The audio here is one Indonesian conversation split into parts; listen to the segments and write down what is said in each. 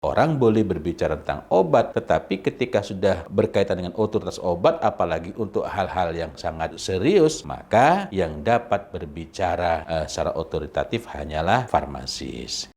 Orang boleh berbicara tentang obat, tetapi ketika sudah berkaitan dengan otoritas obat, apalagi untuk hal-hal yang sangat serius, maka yang dapat berbicara secara otoritatif hanyalah farmasis.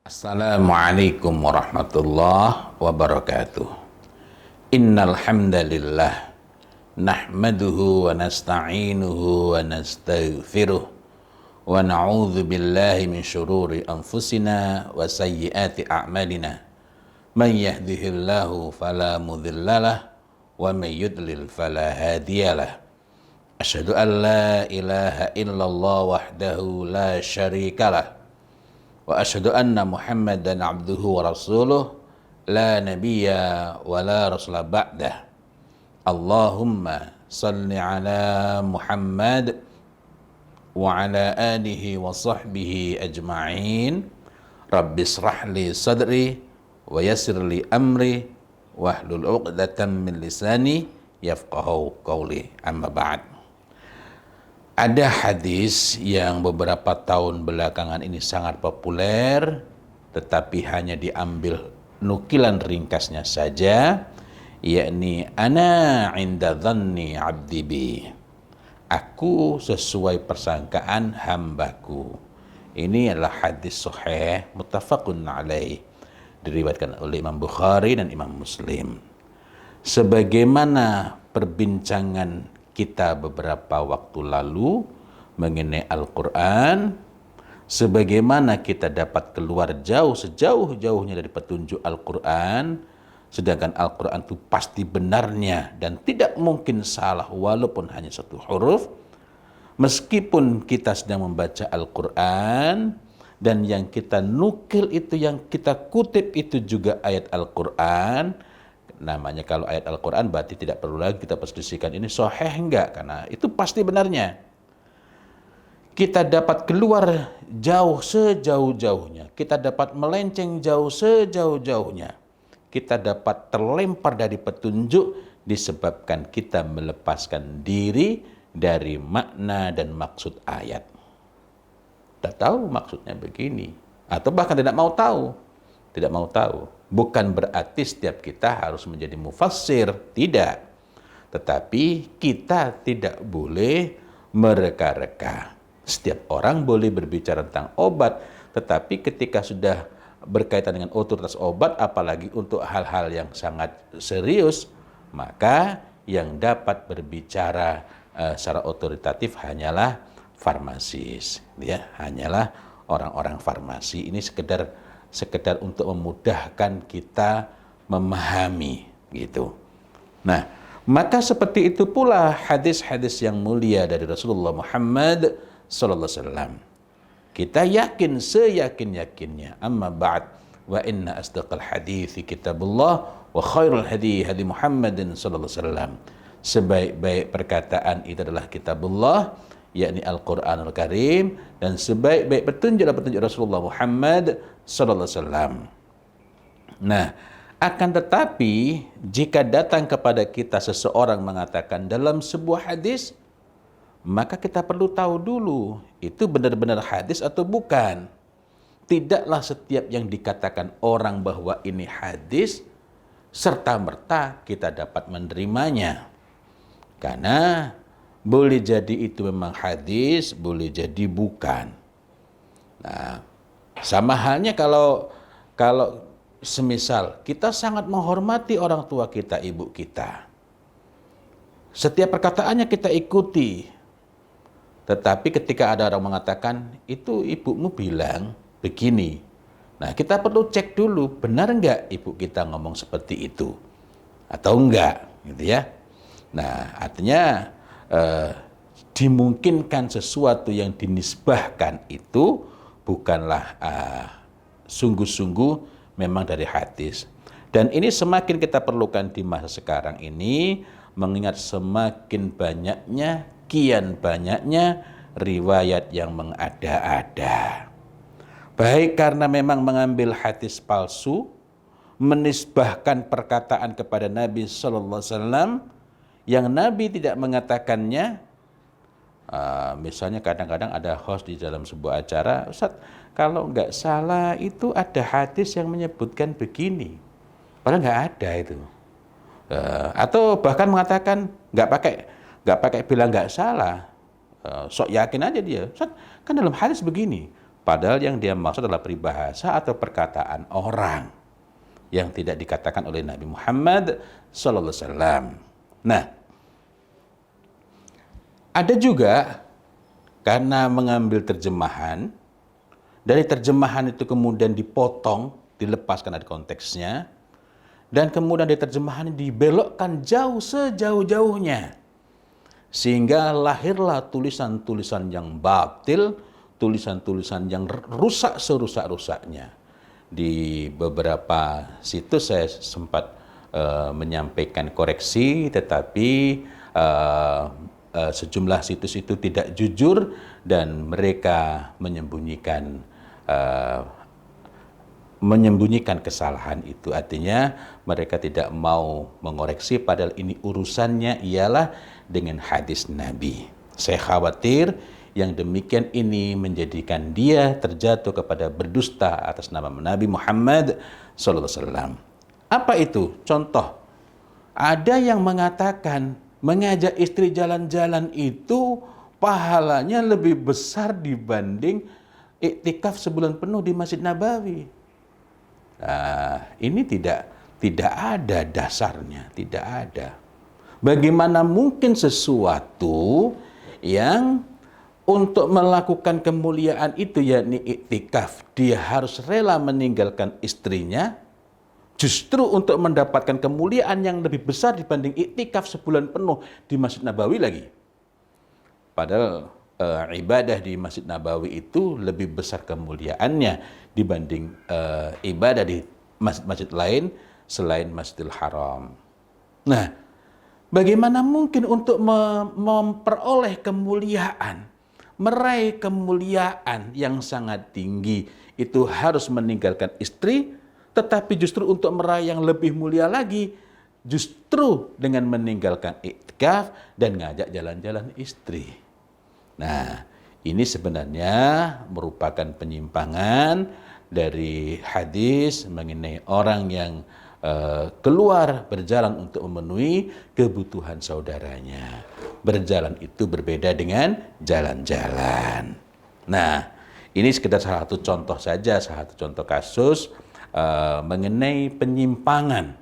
Assalamualaikum warahmatullahi wabarakatuh. Innal hamdalillah nahmaduhu wa nasta'inuhu wa nastaghfiruh wa na'udzu billahi min syururi anfusina wa sayyiati a'malina. Man yahdihillahu fala mudhillalah wa man yudlil fala hadiyalah. Asyhadu an la ilaha illallah wahdahu la syarikalah wa asyhadu anna Muhammadan abduhu wa rasuluh la nabiyya wa la rasula ba'dah. Allahumma salli ala Muhammad wa ala alihi wa sahbihi ajma'in. Rabbi israh li sadri wa yassir li amri wahlul 'uqdatam min lisani yafqahu qawli. Amma ba'd. Ada hadis yang beberapa tahun belakangan ini sangat populer, tetapi hanya diambil nukilan ringkasnya saja, yakni ana inda dhanni abdi bi. Aku sesuai persangkaan hambaku. Ini adalah hadis sahih muttafaqun alaih, diriwayatkan oleh Imam Bukhari dan Imam Muslim. Sebagaimana perbincangan kita beberapa waktu lalu mengenai Al-Quran, sebagaimana kita dapat keluar sejauh-jauhnya dari petunjuk Al-Quran, sedangkan Al-Quran itu pasti benarnya dan tidak mungkin salah walaupun hanya satu huruf. Meskipun kita sedang membaca Al-Quran dan yang kita nukil itu, yang kita kutip itu juga ayat Al-Quran, namanya kalau ayat Al-Quran berarti tidak perlu lagi kita perselisihkan ini sahih enggak, karena itu pasti benarnya. Kita dapat keluar jauh sejauh-jauhnya, kita dapat melenceng jauh sejauh-jauhnya, kita dapat terlempar dari petunjuk disebabkan kita melepaskan diri dari makna dan maksud ayat. Tak tahu maksudnya begini, atau bahkan tidak mau tahu. Bukan berarti setiap kita harus menjadi mufassir, tidak. Tetapi kita tidak boleh mereka-reka. Setiap orang boleh berbicara tentang obat, tetapi ketika sudah berkaitan dengan otoritas obat, apalagi untuk hal-hal yang sangat serius, maka yang dapat berbicara secara otoritatif hanyalah farmasis, ya, hanyalah orang-orang farmasi. Ini sekedar untuk memudahkan kita memahami gitu. Nah, maka seperti itu pula hadis-hadis yang mulia dari Rasulullah Muhammad sallallahu alaihi wasallam. Kita yakin seyakin-yakinnya. Amma ba'd, wa inna asdaqal hadithi kitabullah wa khairul hadi hadi Muhammadin sallallahu alaihi wasallam. Sebaik-baik perkataan itu adalah kitabullah, yakni Al-Quranul Karim, dan sebaik-baik petunjuk adalah petunjuk Rasulullah Muhammad sallallahu alaihi wasallam. Nah, akan tetapi jika datang kepada kita seseorang mengatakan dalam sebuah hadis, maka kita perlu tahu dulu itu benar-benar hadis atau bukan. Tidaklah setiap yang dikatakan orang bahwa ini hadis serta-merta kita dapat menerimanya. Karena boleh jadi itu memang hadis, boleh jadi bukan. Nah, sama halnya kalau semisal kita sangat menghormati orang tua kita, ibu kita. Setiap perkataannya kita ikuti. Tetapi ketika ada orang mengatakan, itu ibumu bilang begini. Nah, kita perlu cek dulu, benar enggak ibu kita ngomong seperti itu? Atau enggak, gitu ya. Nah, artinya dimungkinkan sesuatu yang dinisbahkan itu bukanlah sungguh-sungguh memang dari hadis. Dan ini semakin kita perlukan di masa sekarang ini, mengingat semakin banyaknya, kian banyaknya riwayat yang mengada-ada. Baik karena memang mengambil hadis palsu, menisbahkan perkataan kepada Nabi sallallahu alaihi wasallam yang Nabi tidak mengatakannya, Misalnya kadang-kadang ada host di dalam sebuah acara, Ustaz, kalau nggak salah itu ada hadis yang menyebutkan begini, padahal nggak ada itu. Atau bahkan mengatakan nggak pakai bilang nggak salah, sok yakin aja dia, Ustaz, kan dalam hadis begini, padahal yang dia maksud adalah peribahasa atau perkataan orang yang tidak dikatakan oleh Nabi Muhammad sallallahu alaihi wasallam. Nah, ada juga karena mengambil terjemahan, dari terjemahan itu kemudian dipotong, dilepaskan dari konteksnya, dan kemudian dari terjemahan dibelokkan jauh sejauh-jauhnya. Sehingga lahirlah tulisan-tulisan yang batil, tulisan-tulisan yang rusak serusak-rusaknya. Di beberapa situs saya sempat menyampaikan koreksi, tetapi sejumlah situs itu tidak jujur dan mereka menyembunyikan kesalahan itu. Artinya mereka tidak mau mengoreksi, padahal ini urusannya ialah dengan hadis Nabi. Saya khawatir yang demikian ini menjadikan dia terjatuh kepada berdusta atas nama Nabi Muhammad sallallahu alaihi wasallam. Apa itu? Contoh, ada yang mengatakan mengajak istri jalan-jalan itu pahalanya lebih besar dibanding iktikaf sebulan penuh di Masjid Nabawi. Ini tidak ada dasarnya, tidak ada. Bagaimana mungkin sesuatu yang untuk melakukan kemuliaan itu, yakni iktikaf, dia harus rela meninggalkan istrinya justru untuk mendapatkan kemuliaan yang lebih besar dibanding iktikaf sebulan penuh di Masjid Nabawi lagi. Padahal ibadah di Masjid Nabawi itu lebih besar kemuliaannya dibanding ibadah di masjid-masjid lain selain Masjidil Haram. Nah, bagaimana mungkin untuk memperoleh kemuliaan, meraih kemuliaan yang sangat tinggi itu harus meninggalkan istri, tetapi justru untuk meraih yang lebih mulia lagi, justru dengan meninggalkan iktikaf dan ngajak jalan-jalan istri. Nah, ini sebenarnya merupakan penyimpangan dari hadis mengenai orang yang keluar berjalan untuk memenuhi kebutuhan saudaranya. Berjalan itu berbeda dengan jalan-jalan. Nah, ini sekedar salah satu contoh saja, salah satu contoh kasus mengenai penyimpangan.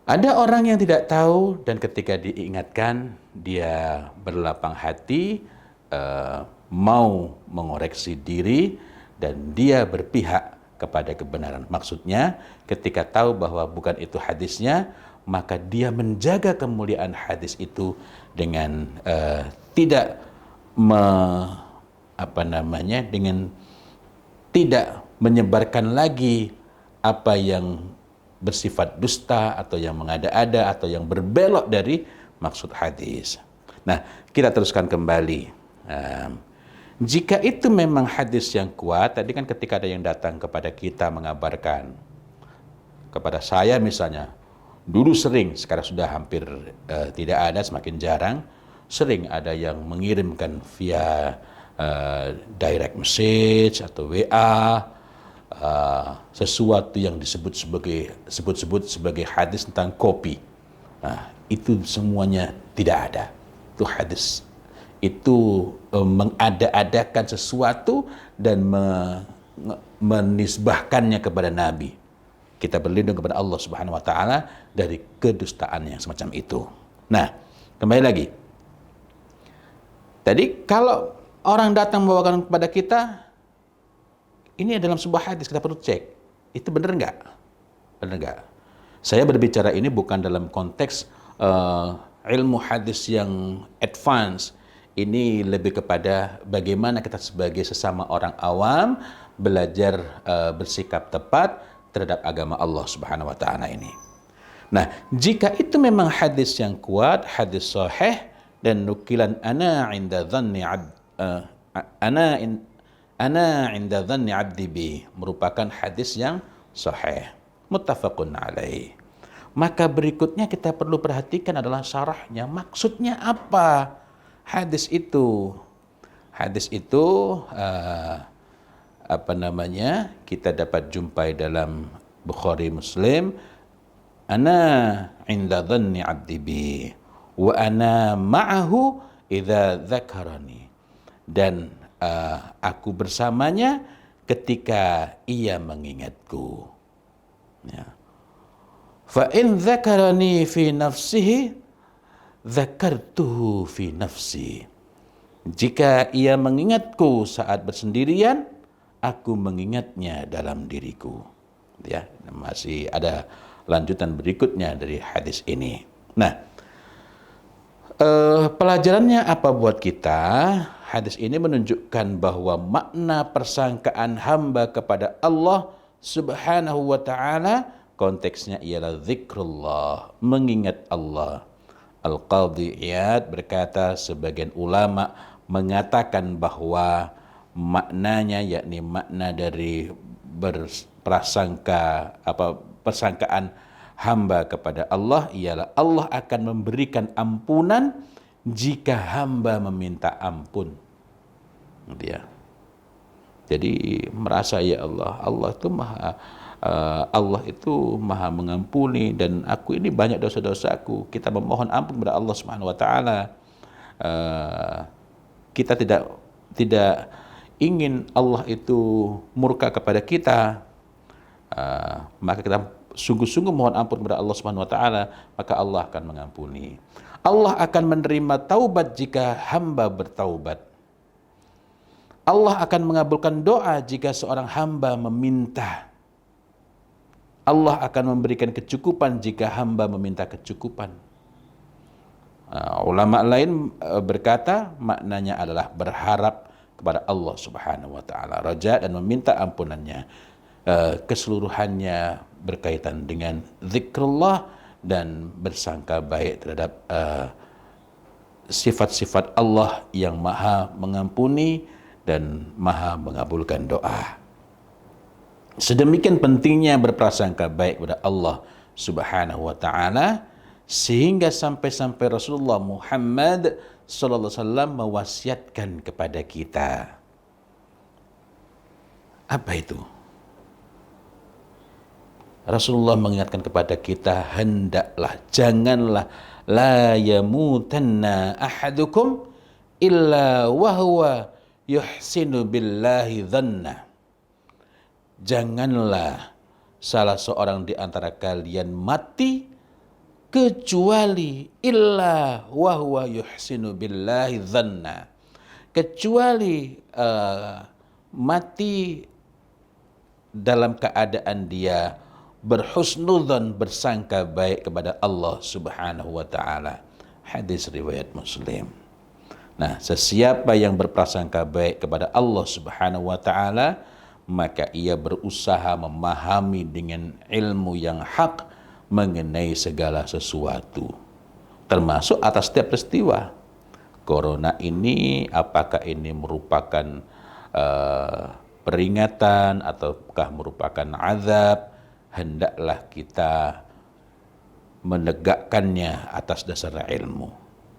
Ada orang yang tidak tahu dan ketika diingatkan dia berlapang hati, mau mengoreksi diri dan dia berpihak kepada kebenaran. Maksudnya ketika tahu bahwa bukan itu hadisnya, maka dia menjaga kemuliaan hadis itu dengan tidak menyebarkan lagi apa yang bersifat dusta atau yang mengada-ada atau yang berbelok dari maksud hadis. Nah, kita teruskan kembali. Jika itu memang hadis yang kuat, tadi kan ketika ada yang datang kepada kita mengabarkan, kepada saya misalnya, dulu sering, sekarang sudah hampir tidak ada, semakin jarang, sering ada yang mengirimkan via direct message atau WA, sesuatu yang disebut sebagai hadis tentang kopi. Nah, itu semuanya tidak ada. Itu hadis. Itu mengada-adakan sesuatu dan menisbahkannya kepada Nabi. Kita berlindung kepada Allah Subhanahu wa taala dari kedustaan yang semacam itu. Nah, kembali lagi. Tadi kalau orang datang membawakan kepada kita, ini dalam sebuah hadis, kita perlu cek. Itu benar enggak? Benar enggak? Saya berbicara ini bukan dalam konteks ilmu hadis yang advance. Ini lebih kepada bagaimana kita sebagai sesama orang awam belajar bersikap tepat terhadap agama Allah Subhanahu wa taala ini. Nah, jika itu memang hadis yang kuat, hadis sahih dan nukilan ana inda dhanni abdi bi, merupakan hadis yang sahih, muttafaqun alaih. Maka berikutnya kita perlu perhatikan adalah syarahnya. Maksudnya apa hadis itu? Hadis itu kita dapat jumpai dalam Bukhari Muslim. Ana inda dhanni 'abdi bi wa ana ma'ahu idza dzakarani. Dan aku bersamanya ketika ia mengingatku. Ya. Fa in dzakarani fi nafsihi dzakartuhu fi nafsi. Jika ia mengingatku saat bersendirian, aku mengingatnya dalam diriku. Ya, masih ada lanjutan berikutnya dari hadis ini. Nah, pelajarannya apa buat kita? Hadis ini menunjukkan bahwa makna persangkaan hamba kepada Allah Subhanahu wa ta'ala konteksnya ialah zikrullah, mengingat Allah. Al-Qadhi Iyad berkata, sebagian ulama mengatakan bahwa maknanya, yakni makna dari persangkaan hamba kepada Allah ialah Allah akan memberikan ampunan jika hamba meminta ampun. Dia. Jadi merasa, ya Allah, Allah itu maha mengampuni dan aku ini banyak dosa-dosaku. Kita memohon ampun kepada Allah Subhanahu wa taala. Kita tidak ingin Allah itu murka kepada kita. Maka kita sungguh-sungguh mohon ampun kepada Allah Subhanahu wa taala, maka Allah akan mengampuni. Allah akan menerima taubat jika hamba bertaubat. Allah akan mengabulkan doa jika seorang hamba meminta. Allah akan memberikan kecukupan jika hamba meminta kecukupan. Ulama lain berkata maknanya adalah berharap kepada Allah Subhanahu wa taala, raja dan meminta ampunannya. Keseluruhannya berkaitan dengan zikrullah dan bersangka baik terhadap sifat-sifat Allah yang maha mengampuni dan maha mengabulkan doa. Sedemikian pentingnya berprasangka baik kepada Allah Subhanahu wa taala sehingga sampai Rasulullah Muhammad sallallahu alaihi wasallam mewasiatkan kepada kita. Apa itu? Rasulullah mengingatkan kepada kita, hendaklah, janganlah, la yamutanna ahadukum illa wahwa yuhsinu billahi dhanna. Janganlah salah seorang di antara kalian mati kecuali illa wahwa yuhsinu billahi dhanna. Kecuali mati dalam keadaan dia berhusnudzon, bersangka baik kepada Allah Subhanahu wa taala. Hadis riwayat Muslim. Nah, sesiapa yang berprasangka baik kepada Allah Subhanahu wa taala, maka ia berusaha memahami dengan ilmu yang hak mengenai segala sesuatu, termasuk atas setiap peristiwa. Corona ini, apakah ini merupakan peringatan ataukah merupakan azab? Hendaklah kita menegakkannya atas dasar ilmu.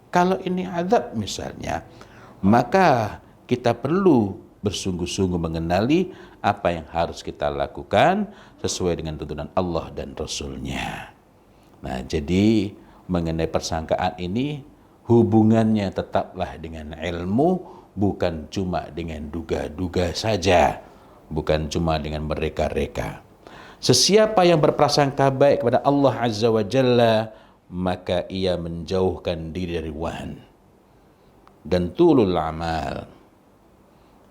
Kalau ini azab misalnya, maka kita perlu bersungguh-sungguh mengenali apa yang harus kita lakukan sesuai dengan tuntunan Allah dan Rasul-Nya. Nah, jadi mengenai persangkaan ini hubungannya tetaplah dengan ilmu, bukan cuma dengan duga-duga saja, bukan cuma dengan mereka-reka. Sesiapa yang berprasangka baik kepada Allah Azza wa Jalla, maka ia menjauhkan diri dari wahan dan tulul amal,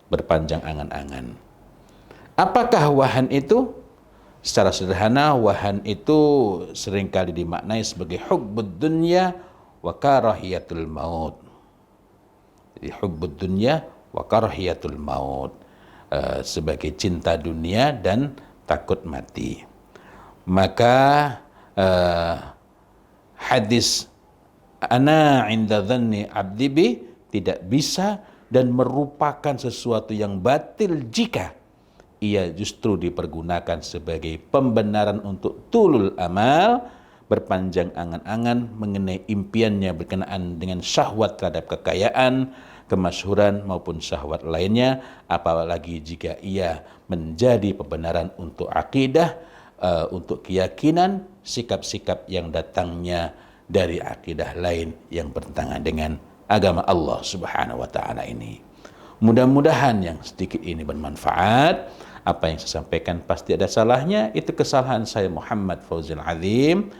berpanjang angan-angan. Apakah wahan itu? Secara sederhana, wahan itu seringkali dimaknai sebagai hubbud dunya wa karahiyatul maut. Jadi hubbud dunya wa karahiyatul maut, sebagai cinta dunia dan takut mati. Maka hadis ana inda dhanni abdi bi tidak bisa dan merupakan sesuatu yang batil jika ia justru dipergunakan sebagai pembenaran untuk tulul amal, berpanjang angan-angan mengenai impiannya berkenaan dengan syahwat terhadap kekayaan, kemasyhuran maupun syahwat lainnya, apalagi jika ia menjadi pembenaran untuk akidah, untuk keyakinan, sikap-sikap yang datangnya dari akidah lain yang bertentangan dengan agama Allah Subhanahu wa taala ini. Mudah-mudahan yang sedikit ini bermanfaat. Apa yang saya sampaikan pasti ada salahnya, itu kesalahan saya Muhammad Fauzil Azim.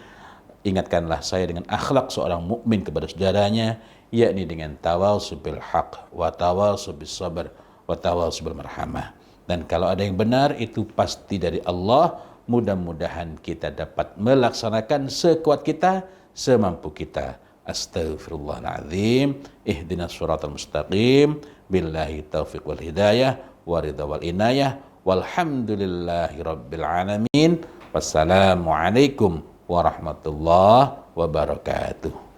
Ingatkanlah saya dengan akhlak seorang mukmin kepada saudaranya, yakni dengan tawassul bil haq wa tawassul bis sabr wa tawassul bil marhamah. Dan kalau ada yang benar itu pasti dari Allah. Mudah-mudahan kita dapat melaksanakan sekuat kita, semampu kita. Astaghfirullahaladzim. Ihdinas siratal mustaqim. Billahi taufiq wal hidayah wa ridha wal inayah. Walhamdulillahi rabbil alamin. Wassalamualaikum warahmatullahi wabarakatuh.